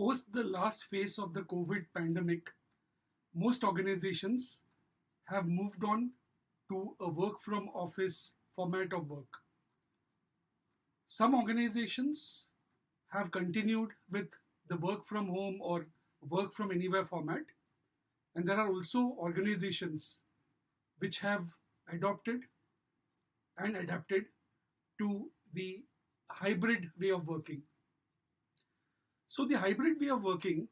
Post the last phase of the COVID pandemic, most organizations have moved on to a work from office format of work. Some organizations have continued with the work from home or work from anywhere format, and there are also organizations which have adopted and adapted to the hybrid way of working. So, the hybrid way of working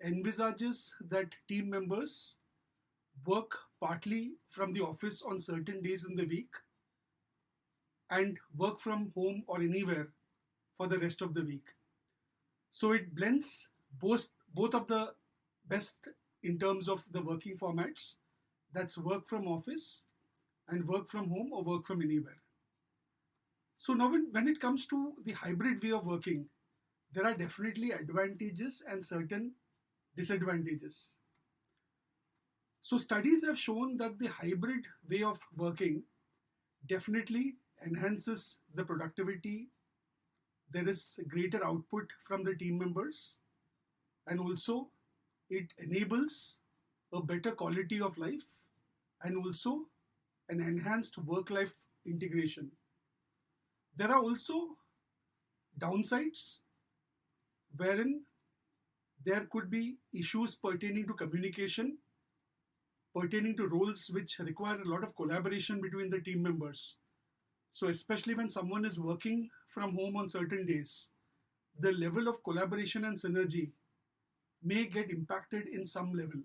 envisages that team members work partly from the office on certain days in the week and work from home or anywhere for the rest of the week. So it blends both of the best in terms of the working formats, that's work from office and work from home or work from anywhere. So now when it comes to the hybrid way of working, there are definitely advantages and certain disadvantages. So studies have shown that the hybrid way of working definitely enhances the productivity. There is greater output from the team members, and also it enables a better quality of life and also an enhanced work-life integration. There are also downsides wherein there could be issues pertaining to communication, pertaining to roles which require a lot of collaboration between the team members. So especially when someone is working from home on certain days, the level of collaboration and synergy may get impacted in some level.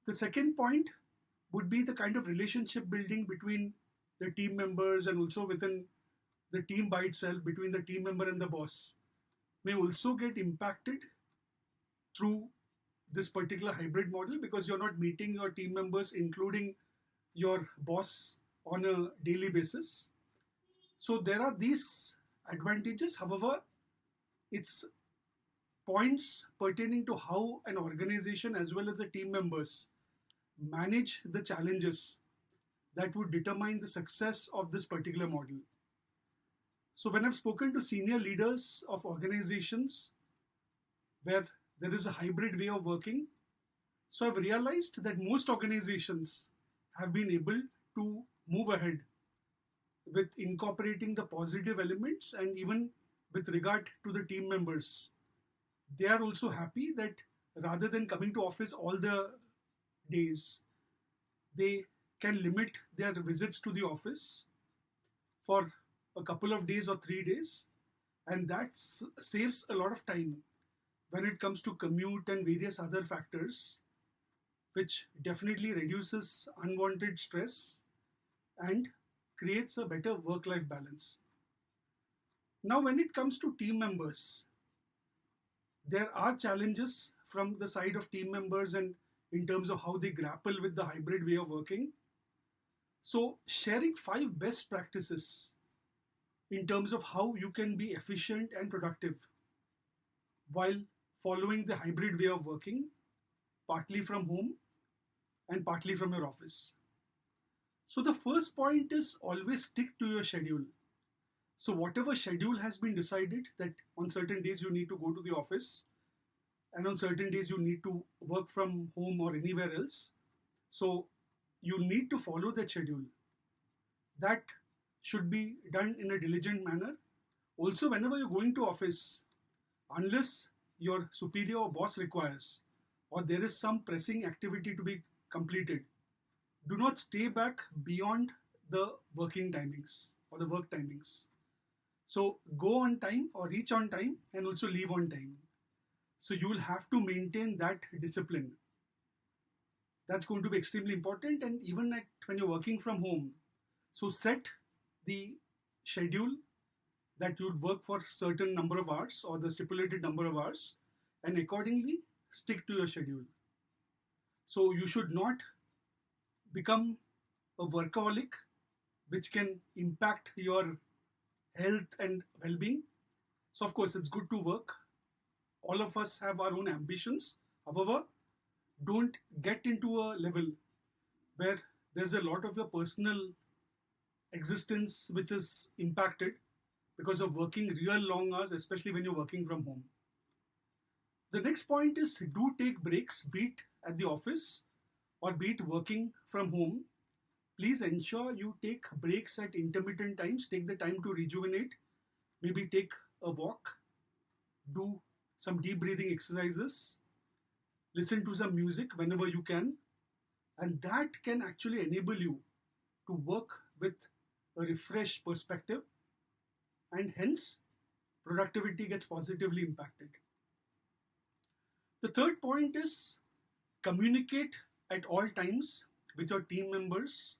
The second point would be the kind of relationship building between the team members and also within the team by itself, between the team member and the boss, may also get impacted through this particular hybrid model, because you're not meeting your team members, including your boss, on a daily basis. So there are these advantages. However, it's points pertaining to how an organization as well as the team members manage the challenges that would determine the success of this particular model. So when I've spoken to senior leaders of organizations where there is a hybrid way of working, so I've realized that most organizations have been able to move ahead with incorporating the positive elements, and even with regard to the team members, they are also happy that rather than coming to office all the days, they can limit their visits to the office for a couple of days or 3 days, and that saves a lot of time when it comes to commute and various other factors, which definitely reduces unwanted stress and creates a better work-life balance. Now, when it comes to team members, there are challenges from the side of team members and in terms of how they grapple with the hybrid way of working. So, sharing 5 best practices in terms of how you can be efficient and productive while following the hybrid way of working, partly from home and partly from your office. So the first point is always stick to your schedule. So whatever schedule has been decided, that on certain days you need to go to the office and on certain days you need to work from home or anywhere else. So you need to follow that schedule. That should be done in a diligent manner. Also, whenever you're going to office, unless your superior or boss requires, or there is some pressing activity to be completed, do not stay back beyond the working timings or the work timings. So go on time or reach on time and also leave on time. So you will have to maintain that discipline. That's going to be extremely important. And even when you're working from home, so set the schedule that you'll work for certain number of hours or the stipulated number of hours, and accordingly stick to your schedule. So you should not become a workaholic, which can impact your health and well-being. So of course it's good to work. All of us have our own ambitions. However, don't get into a level where there's a lot of your personal existence which is impacted because of working real long hours, especially when you're working from home. The next point is do take breaks, be it at the office or be it working from home. Please ensure you take breaks at intermittent times. Take the time to rejuvenate. Maybe take a walk, do some deep breathing exercises, listen to some music whenever you can, and that can actually enable you to work with a refreshed perspective, and hence productivity gets positively impacted. The third point is communicate at all times with your team members,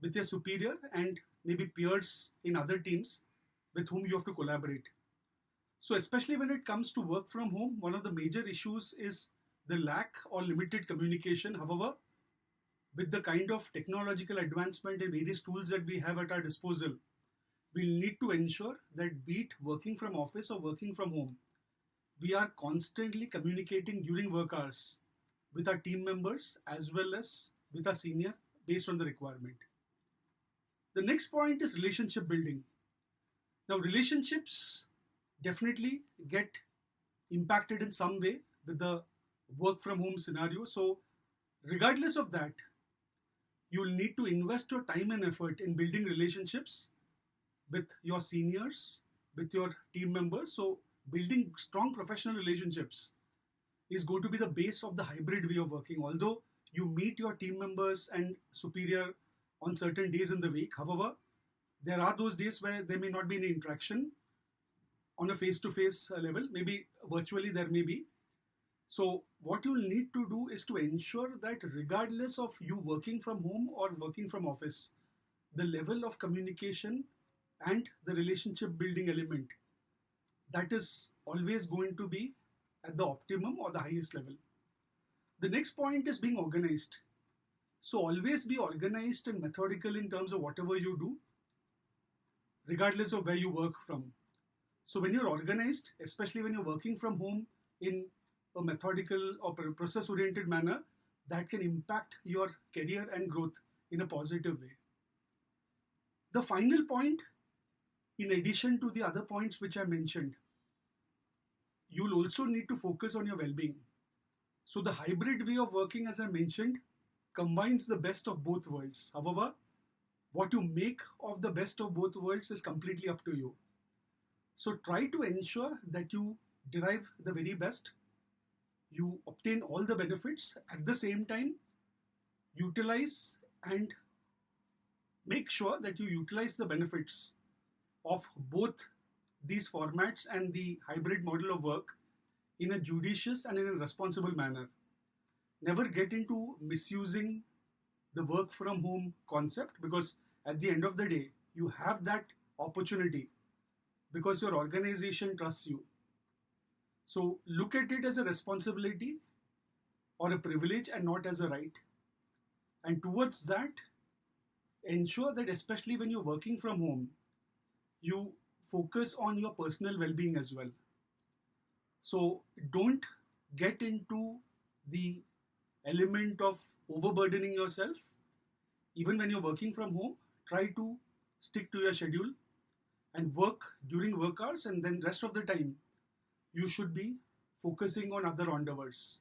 with your superior, and maybe peers in other teams with whom you have to collaborate. So, especially when it comes to work from home, one of the major issues is the lack or limited communication. However, with the kind of technological advancement and various tools that we have at our disposal, we'll need to ensure that be it working from office or working from home, we are constantly communicating during work hours with our team members as well as with our senior based on the requirement. The next point is relationship building. Now, relationships definitely get impacted in some way with the work from home scenario. So, regardless of that, you will need to invest your time and effort in building relationships with your seniors, with your team members. So, building strong professional relationships is going to be the base of the hybrid way of working. Although you meet your team members and superior on certain days in the week, however, there are those days where there may not be any interaction on a face-to-face level. Maybe virtually there may be. So what you will need to do is to ensure that regardless of you working from home or working from office, the level of communication and the relationship building element, that is always going to be at the optimum or the highest level. The next point is being organized. So always be organized and methodical in terms of whatever you do, regardless of where you work from. So when you're organized, especially when you're working from home in a methodical or process-oriented manner, that can impact your career and growth in a positive way. The final point, in addition to the other points which I mentioned, you'll also need to focus on your well-being. So the hybrid way of working, as I mentioned, combines the best of both worlds. However, what you make of the best of both worlds is completely up to you. So try to ensure that you derive the very best, you obtain all the benefits, at the same time utilize and make sure that you utilize the benefits of both these formats and the hybrid model of work in a judicious and in a responsible manner. Never get into misusing the work from home concept, because at the end of the day, you have that opportunity because your organization trusts you. So look at it as a responsibility or a privilege and not as a right. And towards that, ensure that especially when you're working from home, you focus on your personal well-being as well. So don't get into the element of overburdening yourself. Even when you're working from home, try to stick to your schedule and work during work hours, and then rest of the time you should be focusing on other endeavors.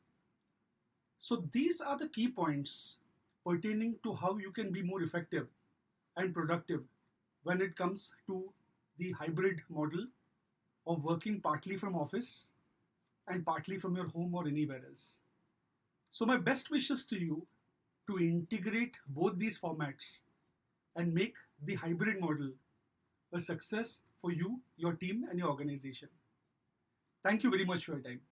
So these are the key points pertaining to how you can be more effective and productive when it comes to the hybrid model of working partly from office and partly from your home or anywhere else. So my best wishes to you to integrate both these formats and make the hybrid model a success for you, your team, and your organization. Thank you very much for your time.